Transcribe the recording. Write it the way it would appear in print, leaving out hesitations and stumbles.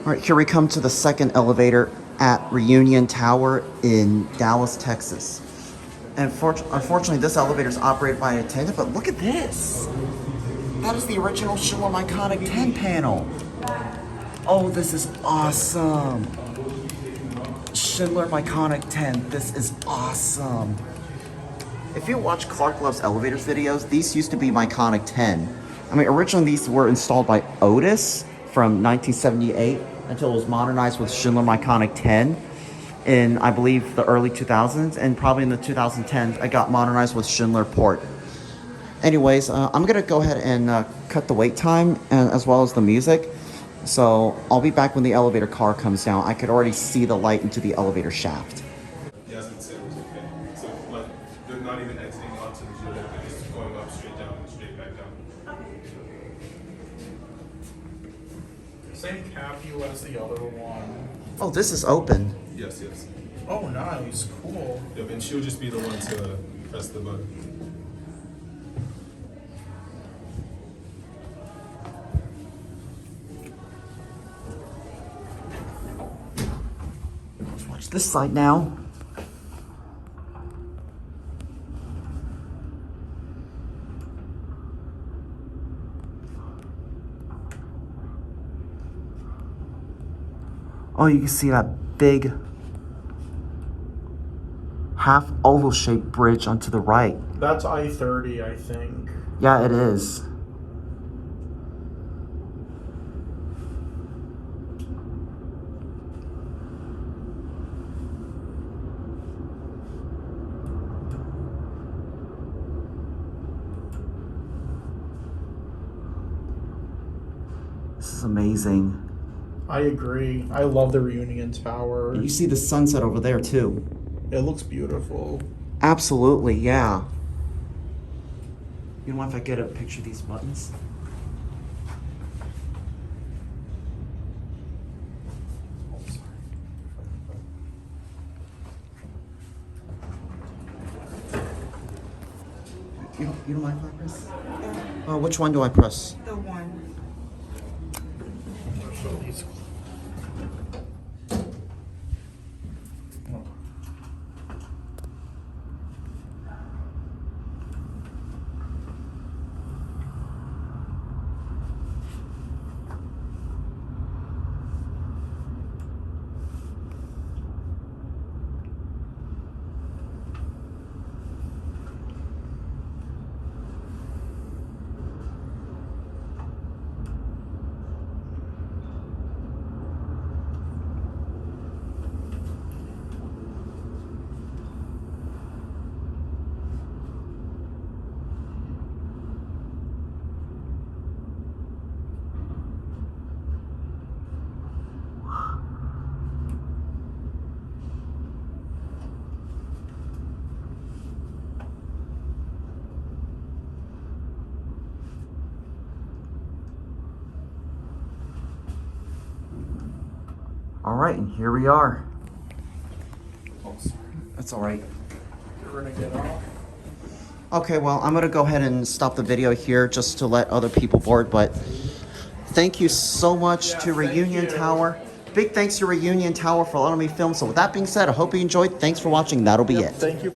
All right, here we come to the second elevator at Reunion Tower in Dallas, Texas. And unfortunately, this elevator is operated by an attendant, but look at this. That is the original Schindler Miconic 10 panel. Oh, this is awesome. Schindler Miconic 10, this is awesome. If you watch Clark Loves Elevators videos, these used to be Miconic 10. I mean, originally these were installed by Otis from 1978 until it was modernized with Schindler Miconic 10 in, I believe, the early 2000s, and probably in the 2010s, it got modernized with Schindler Port. Anyways, I'm gonna go ahead and cut the wait time as well as the music. So I'll be back when the elevator car comes down. I could already see the light into the elevator shaft. Yes, it was okay. So like they're not even exiting onto the jet, they're just going up straight down and straight back down. Same cavity as the other one. Oh, this is open. Yes, yes. Oh, nice, cool. Yep, and she'll just be the one to press the button. Let's watch this side now. Oh, you can see that big half oval shaped bridge onto the right. That's I-30, I think. Yeah, it is. This is amazing. I agree. I love the Reunion Tower. You see the sunset over there too. It looks beautiful. Absolutely, yeah. You know what, if I get a picture of these buttons? You don't mind if I press? Which one do I press? The one. All right, and here we are. Oh, sorry. That's all right. You're gonna get off? Okay, well, I'm gonna go ahead and stop the video here just to let other people board, but thank you so much to Reunion Tower. Big thanks to Reunion Tower for letting me film. So with that being said, I hope you enjoyed. Thanks for watching. That'll be it. Thank you.